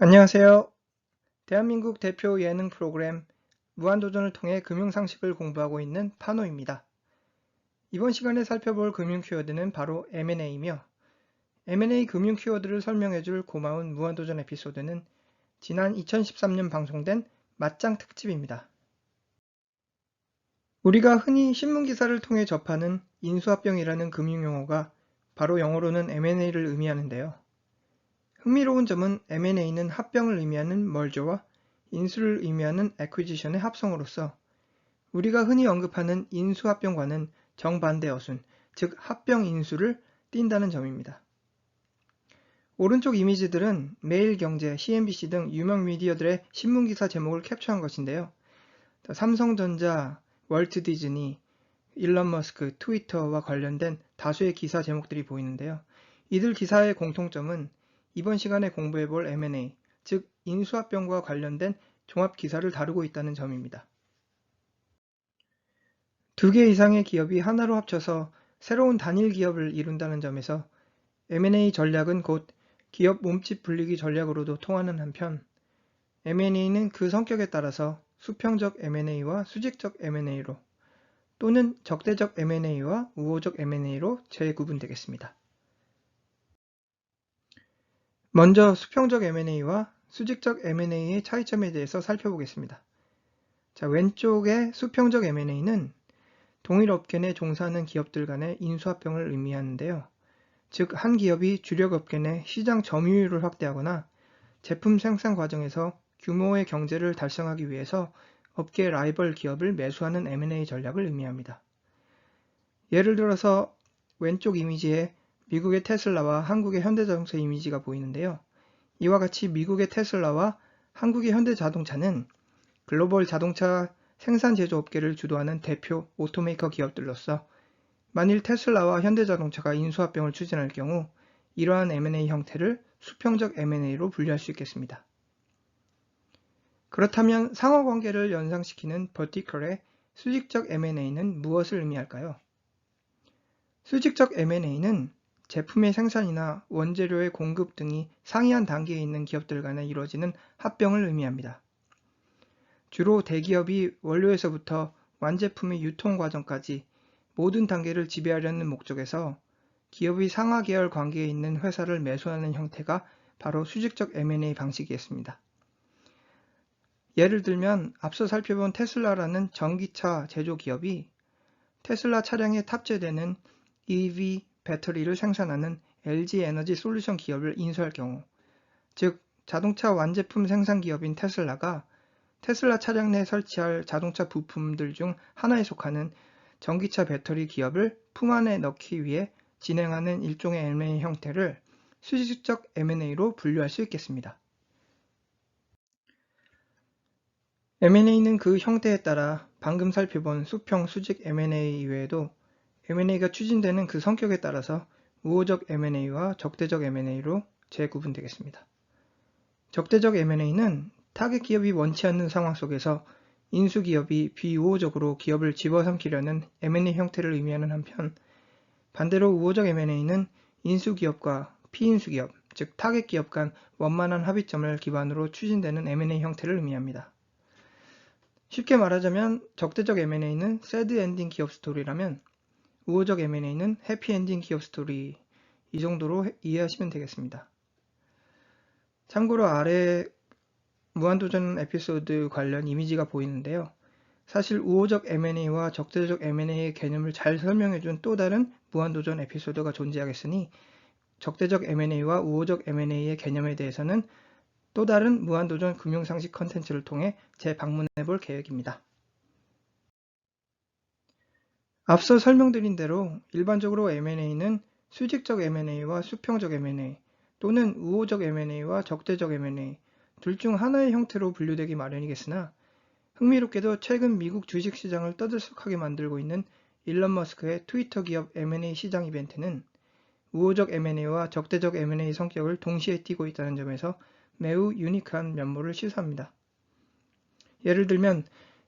안녕하세요. 대한민국 대표 예능 프로그램 무한도전을 통해 금융상식을 공부하고 있는 파노입니다. 이번 시간에 살펴볼 금융 키워드는 바로 M&A이며 M&A 금융 키워드를 설명해줄 고마운 무한도전 에피소드는 지난 2013년 방송된 맞짱 특집입니다. 우리가 흔히 신문기사를 통해 접하는 인수합병이라는 금융용어가 바로 영어로는 M&A를 의미하는데요. 흥미로운 점은 M&A는 합병을 의미하는 merger와 인수를 의미하는 acquisition의 합성어로서 우리가 흔히 언급하는 인수합병과는 정반대 어순, 즉 합병인수를 띈다는 점입니다. 오른쪽 이미지들은 매일경제, CNBC 등 유명 미디어들의 신문기사 제목을 캡처한 것인데요. 삼성전자, 월트 디즈니, 일론 머스크, 트위터와 관련된 다수의 기사 제목들이 보이는데요. 이들 기사의 공통점은 이번 시간에 공부해볼 M&A, 즉 인수합병과 관련된 종합기사를 다루고 있다는 점입니다. 두 개 이상의 기업이 하나로 합쳐서 새로운 단일 기업을 이룬다는 점에서 M&A 전략은 곧 기업 몸집 불리기 전략으로도 통하는 한편 M&A는 그 성격에 따라서 수평적 M&A와 수직적 M&A로 또는 적대적 M&A와 우호적 M&A로 재구분되겠습니다. 먼저 수평적 M&A와 수직적 M&A의 차이점에 대해서 살펴보겠습니다. 자, 왼쪽의 수평적 M&A는 동일 업계 내 종사하는 기업들 간의 인수합병을 의미하는데요. 즉, 한 기업이 주력 업계 내 시장 점유율을 확대하거나 제품 생산 과정에서 규모의 경제를 달성하기 위해서 업계 라이벌 기업을 매수하는 M&A 전략을 의미합니다. 예를 들어서 왼쪽 이미지에 미국의 테슬라와 한국의 현대자동차 이미지가 보이는데요. 이와 같이 미국의 테슬라와 한국의 현대자동차는 글로벌 자동차 생산 제조업계를 주도하는 대표 오토메이커 기업들로서 만일 테슬라와 현대자동차가 인수합병을 추진할 경우 이러한 M&A 형태를 수평적 M&A로 분류할 수 있겠습니다. 그렇다면 상호관계를 연상시키는 버티컬의 수직적 M&A는 무엇을 의미할까요? 수직적 M&A는 제품의 생산이나 원재료의 공급 등이 상이한 단계에 있는 기업들 간에 이루어지는 합병을 의미합니다. 주로 대기업이 원료에서부터 완제품의 유통 과정까지 모든 단계를 지배하려는 목적에서 기업이 상하 계열 관계에 있는 회사를 매수하는 형태가 바로 수직적 M&A 방식이었습니다. 예를 들면 앞서 살펴본 테슬라라는 전기차 제조 기업이 테슬라 차량에 탑재되는 EV 배터리를 생산하는 LG 에너지 솔루션 기업을 인수할 경우, 즉 자동차 완제품 생산 기업인 테슬라가 테슬라 차량 내 설치할 자동차 부품들 중 하나에 속하는 전기차 배터리 기업을 품 안에 넣기 위해 진행하는 일종의 M&A 형태를 수직적 M&A로 분류할 수 있겠습니다. M&A는 그 형태에 따라 방금 살펴본 수평, 수직 M&A 이외에도 M&A가 추진되는 그 성격에 따라서 우호적 M&A와 적대적 M&A로 재구분되겠습니다. 적대적 M&A는 타겟 기업이 원치 않는 상황 속에서 인수기업이 비우호적으로 기업을 집어삼키려는 M&A 형태를 의미하는 한편 반대로 우호적 M&A는 인수기업과 피인수기업, 즉 타겟 기업 간 원만한 합의점을 기반으로 추진되는 M&A 형태를 의미합니다. 쉽게 말하자면 적대적 M&A는 새드 엔딩 기업 스토리라면 우호적 M&A는 해피엔딩 기업 스토리, 이 정도로 이해하시면 되겠습니다. 참고로 아래 무한도전 에피소드 관련 이미지가 보이는데요. 사실 우호적 M&A와 적대적 M&A의 개념을 잘 설명해준 또 다른 무한도전 에피소드가 존재하겠으니 적대적 M&A와 우호적 M&A의 개념에 대해서는 또 다른 무한도전 금융상식 컨텐츠를 통해 재방문해 볼 계획입니다. 앞서 설명드린 대로 일반적으로 M&A는 수직적 M&A와 수평적 M&A 또는 우호적 M&A와 적대적 M&A 둘 중 하나의 형태로 분류되기 마련이겠으나 흥미롭게도 최근 미국 주식시장을 떠들썩하게 만들고 있는 일론 머스크의 트위터 기업 M&A 시장 이벤트는 우호적 M&A와 적대적 M&A 성격을 동시에 띠고 있다는 점에서 매우 유니크한 면모를 시사합니다. 예를 들면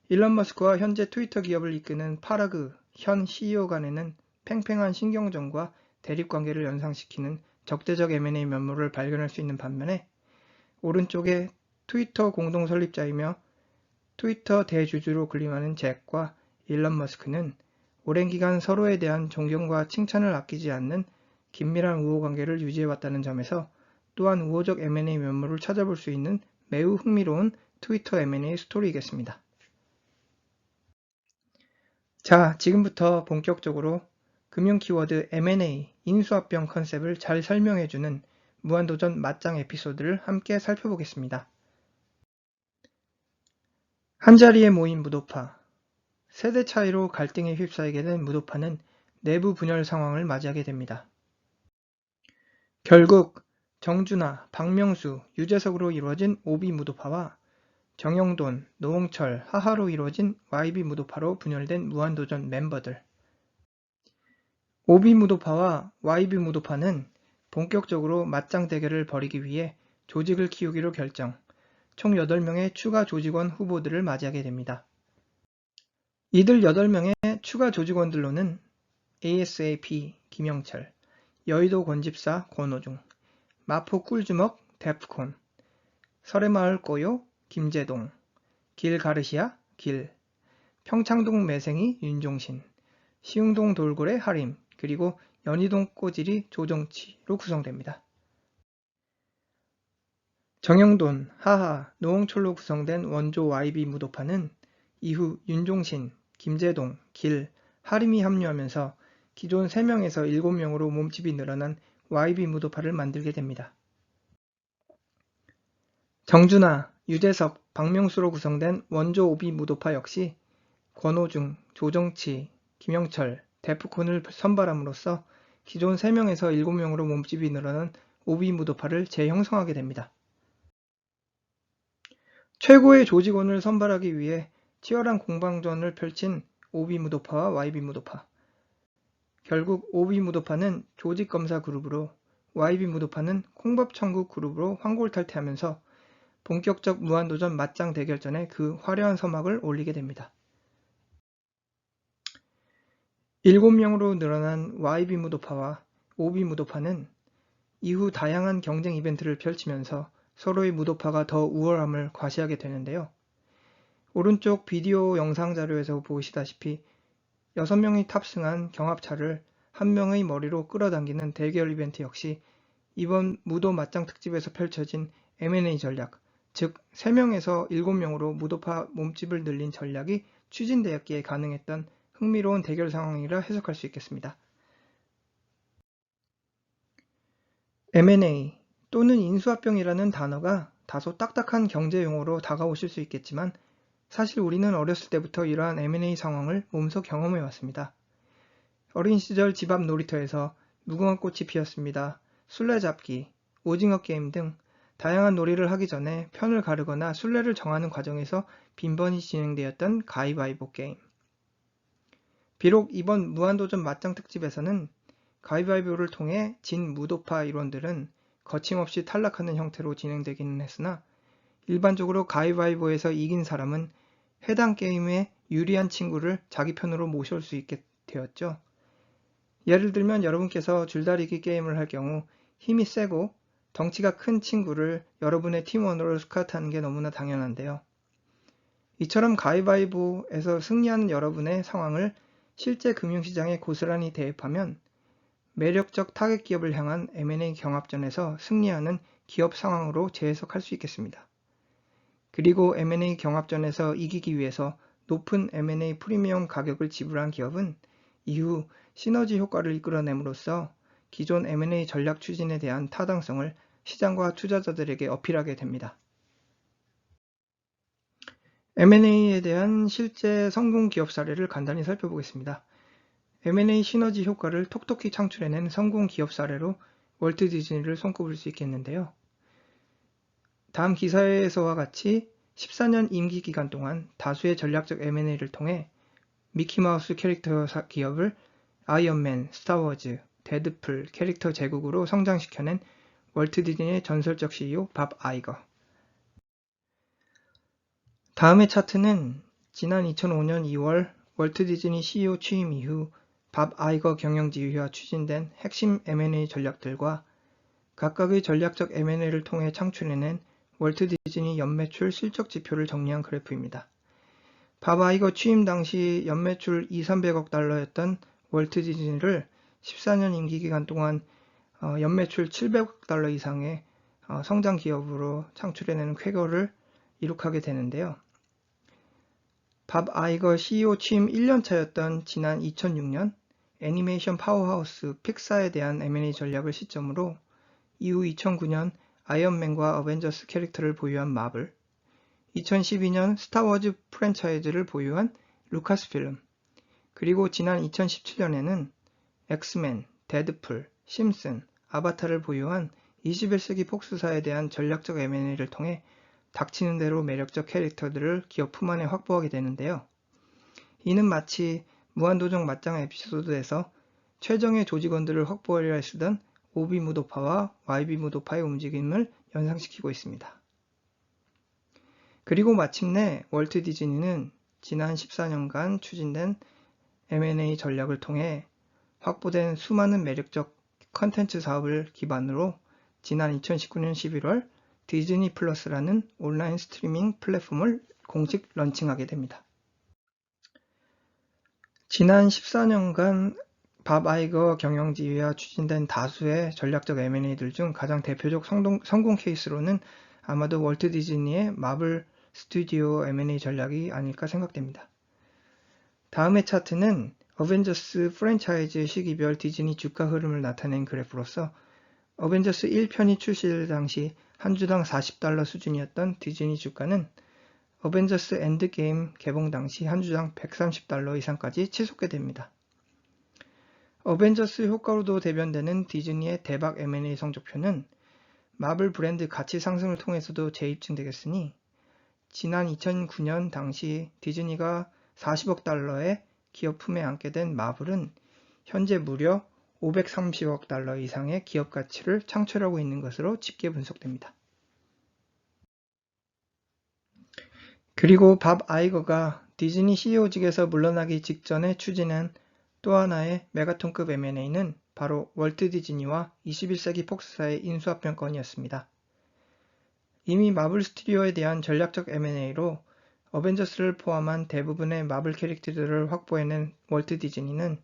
일론 머스크와 현재 트위터 기업을 이끄는 파라그 현 CEO 간에는 팽팽한 신경전과 대립관계를 연상시키는 적대적 M&A 면모를 발견할 수 있는 반면에 오른쪽에 트위터 공동 설립자이며 트위터 대주주로 군림하는 잭과 일론 머스크는 오랜 기간 서로에 대한 존경과 칭찬을 아끼지 않는 긴밀한 우호관계를 유지해왔다는 점에서 또한 우호적 M&A 면모를 찾아볼 수 있는 매우 흥미로운 트위터 M&A 스토리이겠습니다. 자, 지금부터 본격적으로 금융 키워드 M&A 인수합병 컨셉을 잘 설명해주는 무한도전 맞짱 에피소드를 함께 살펴보겠습니다. 한자리에 모인 무도파. 세대 차이로 갈등에 휩싸이게 된 무도파는 내부 분열 상황을 맞이하게 됩니다. 결국 정준하, 박명수, 유재석으로 이루어진 오비 무도파와 정영돈, 노홍철, 하하로 이루어진 YB 무도파로 분열된 무한도전 멤버들. 오비 무도파와 YB 무도파는 본격적으로 맞짱 대결을 벌이기 위해 조직을 키우기로 결정, 총 8명의 추가 조직원 후보들을 맞이하게 됩니다. 이들 8명의 추가 조직원들로는 ASAP 김영철, 여의도 권집사 권오중, 마포 꿀주먹 데프콘, 설해마을 꼬요 김재동, 길 가르시아 길, 평창동 매생이 윤종신, 시흥동 돌고래 하림, 그리고 연희동 꼬지리 조정치로 구성됩니다. 정영돈, 하하, 노홍철로 구성된 원조 YB 무도파는 이후 윤종신, 김재동, 길, 하림이 합류하면서 기존 3명에서 7명으로 몸집이 늘어난 YB 무도파를 만들게 됩니다. 정준하, 유재석, 박명수로 구성된 원조 오비 무도파 역시 권오중, 조정치, 김영철, 데프콘을 선발함으로써 기존 3명에서 7명으로 몸집이 늘어난 오비 무도파를 재형성하게 됩니다. 최고의 조직원을 선발하기 위해 치열한 공방전을 펼친 오비 무도파와 YB 무도파. 결국 오비 무도파는 조직검사 그룹으로, YB 무도파는 콩밥천국 그룹으로 황골탈퇴하면서 본격적 무한도전 맞짱 대결전에 그 화려한 서막을 올리게 됩니다. 7명으로 늘어난 YB 무도파와 오비 무도파는 이후 다양한 경쟁 이벤트를 펼치면서 서로의 무도파가 더 우월함을 과시하게 되는데요. 오른쪽 비디오 영상 자료에서 보시다시피 6명이 탑승한 경합차를 한 명의 머리로 끌어당기는 대결 이벤트 역시 이번 무도 맞짱 특집에서 펼쳐진 M&A 전략, 즉 3명에서 7명으로 무도파 몸집을 늘린 전략이 추진되었기에 가능했던 흥미로운 대결 상황이라 해석할 수 있겠습니다. M&A 또는 인수합병이라는 단어가 다소 딱딱한 경제용어로 다가오실 수 있겠지만 사실 우리는 어렸을 때부터 이러한 M&A 상황을 몸소 경험해왔습니다. 어린 시절 집 앞 놀이터에서 무궁화꽃이 피었습니다. 술래잡기, 오징어 게임 등 다양한 놀이를 하기 전에 편을 가르거나 술래를 정하는 과정에서 빈번히 진행되었던 가위바위보 게임. 비록 이번 무한도전 맞짱 특집에서는 가위바위보를 통해 진 무도파 일원들은 거침없이 탈락하는 형태로 진행되기는 했으나 일반적으로 가위바위보에서 이긴 사람은 해당 게임에 유리한 친구를 자기 편으로 모셔올 수 있게 되었죠. 예를 들면 여러분께서 줄다리기 게임을 할 경우 힘이 세고 덩치가 큰 친구를 여러분의 팀원으로 스카우트하는 게 너무나 당연한데요. 이처럼 가위바위보에서 승리하는 여러분의 상황을 실제 금융시장에 고스란히 대입하면 매력적 타겟 기업을 향한 M&A 경합전에서 승리하는 기업 상황으로 재해석할 수 있겠습니다. 그리고 M&A 경합전에서 이기기 위해서 높은 M&A 프리미엄 가격을 지불한 기업은 이후 시너지 효과를 이끌어냄으로써 기존 M&A 전략 추진에 대한 타당성을 시장과 투자자들에게 어필하게 됩니다. M&A에 대한 실제 성공 기업 사례를 간단히 살펴보겠습니다. M&A 시너지 효과를 톡톡히 창출해낸 성공 기업 사례로 월트 디즈니를 손꼽을 수 있겠는데요. 다음 기사에서와 같이 14년 임기 기간 동안 다수의 전략적 M&A를 통해 미키마우스 캐릭터 기업을 아이언맨, 스타워즈, 데드풀 캐릭터 제국으로 성장시켜낸 월트 디즈니의 전설적 CEO 밥 아이거. 다음의 차트는 지난 2005년 2월 월트 디즈니 CEO 취임 이후 밥 아이거 경영지휘와 추진된 핵심 M&A 전략들과 각각의 전략적 M&A를 통해 창출해낸 월트 디즈니 연매출 실적 지표를 정리한 그래프입니다. 밥 아이거 취임 당시 연매출 200~300억 달러였던 월트 디즈니를 14년 임기 기간 동안 연매출 700억 달러 이상의 성장 기업으로 창출해내는 쾌거를 이룩하게 되는데요. 밥 아이거 CEO 취임 1년 차였던 지난 2006년 애니메이션 파워하우스 픽사에 대한 M&A 전략을 시점으로 이후 2009년 아이언맨과 어벤져스 캐릭터를 보유한 마블, 2012년 스타워즈 프랜차이즈를 보유한 루카스필름, 그리고 지난 2017년에는 엑스맨, 데드풀, 심슨, 아바타를 보유한 21세기 폭스사에 대한 전략적 M&A를 통해 닥치는 대로 매력적 캐릭터들을 기업 품 안에 확보하게 되는데요. 이는 마치 무한도전 맞짱 에피소드에서 최정예 조직원들을 확보하려 애쓰던 OB 무도파와 YB 무도파의 움직임을 연상시키고 있습니다. 그리고 마침내 월트 디즈니는 지난 14년간 추진된 M&A 전략을 통해 확보된 수많은 매력적 컨텐츠 사업을 기반으로 지난 2019년 11월 디즈니 플러스라는 온라인 스트리밍 플랫폼을 공식 런칭하게 됩니다. 지난 14년간 밥 아이거 경영지휘와 추진된 다수의 전략적 M&A들 중 가장 대표적 성공 케이스로는 아마도 월트 디즈니의 마블 스튜디오 M&A 전략이 아닐까 생각됩니다. 다음의 차트는 어벤져스 프랜차이즈 시기별 디즈니 주가 흐름을 나타낸 그래프로서 어벤져스 1편이 출시 당시 한 주당 40달러 수준이었던 디즈니 주가는 어벤져스 엔드게임 개봉 당시 한 주당 130달러 이상까지 치솟게 됩니다. 어벤져스 효과로도 대변되는 디즈니의 대박 M&A 성적표는 마블 브랜드 가치 상승을 통해서도 재입증되겠으니 지난 2009년 당시 디즈니가 40억 달러의 기업 품에 안게 된 마블은 현재 무려 530억 달러 이상의 기업 가치를 창출하고 있는 것으로 집계 분석됩니다. 그리고 밥 아이거가 디즈니 CEO직에서 물러나기 직전에 추진한 또 하나의 메가톤급 M&A는 바로 월트 디즈니와 21세기 폭스사의 인수합병 건이었습니다. 이미 마블 스튜디오에 대한 전략적 M&A로 어벤져스를 포함한 대부분의 마블 캐릭터들을 확보해낸 월트 디즈니는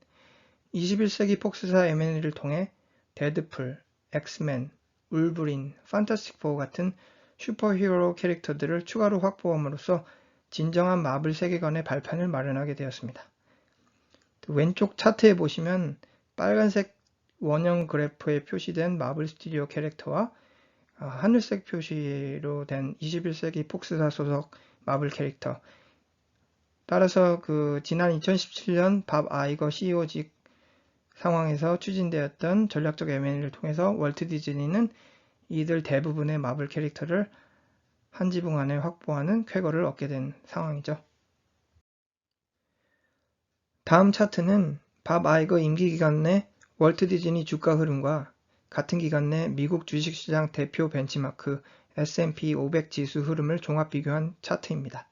21세기 폭스사 M&A를 통해 데드풀, 엑스맨, 울브린, 판타스틱 4 같은 슈퍼히어로 캐릭터들을 추가로 확보함으로써 진정한 마블 세계관의 발판을 마련하게 되었습니다. 왼쪽 차트에 보시면 빨간색 원형 그래프에 표시된 마블 스튜디오 캐릭터와 하늘색 표시로 된 21세기 폭스사 소속 마블 캐릭터. 따라서 지난 2017년 밥 아이거 CEO직 상황에서 추진되었던 전략적 M&A를 통해서 월트 디즈니는 이들 대부분의 마블 캐릭터를 한 지붕 안에 확보하는 쾌거를 얻게 된 상황이죠. 다음 차트는 밥 아이거 임기 기간 내 월트 디즈니 주가 흐름과 같은 기간 내 미국 주식시장 대표 벤치마크 S&P 500 지수 흐름을 종합 비교한 차트입니다.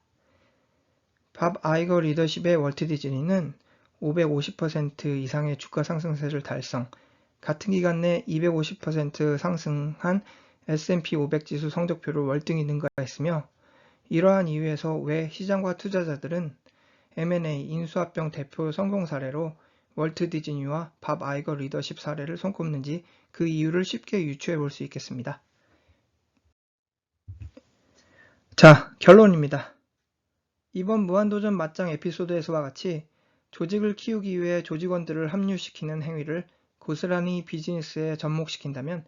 밥 아이거 리더십의 월트 디즈니는 550% 이상의 주가 상승세를 달성, 같은 기간 내 250% 상승한 S&P 500 지수 성적표를 월등히 능가했으며 이러한 이유에서 왜 시장과 투자자들은 M&A 인수합병 대표 성공 사례로 월트 디즈니와 밥 아이거 리더십 사례를 손꼽는지 그 이유를 쉽게 유추해 볼 수 있겠습니다. 자, 결론입니다. 이번 무한도전 맞짱 에피소드에서와 같이 조직을 키우기 위해 조직원들을 합류시키는 행위를 고스란히 비즈니스에 접목시킨다면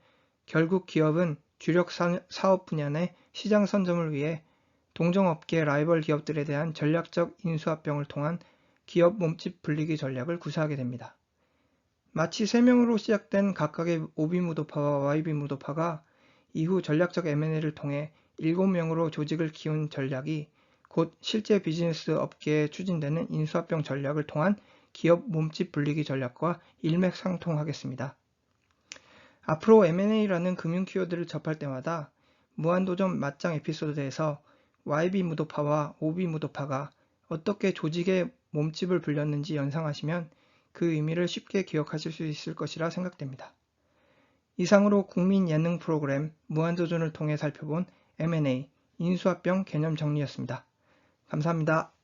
결국 기업은 주력 사업 분야 내 시장 선점을 위해 동종업계 라이벌 기업들에 대한 전략적 인수합병을 통한 기업 몸집 불리기 전략을 구사하게 됩니다. 마치 3명으로 시작된 각각의 OB 무도파와 YB 무도파가 이후 전략적 M&A를 통해 7명으로 조직을 키운 전략이 곧 실제 비즈니스 업계에 추진되는 인수합병 전략을 통한 기업 몸집 불리기 전략과 일맥상통하겠습니다. 앞으로 M&A라는 금융 키워드를 접할 때마다 무한도전 맞짱 에피소드에서 YB 무도파와 OB 무도파가 어떻게 조직의 몸집을 불렸는지 연상하시면 그 의미를 쉽게 기억하실 수 있을 것이라 생각됩니다. 이상으로 국민 예능 프로그램 무한도전을 통해 살펴본 M&A, 인수합병 개념 정리였습니다. 감사합니다.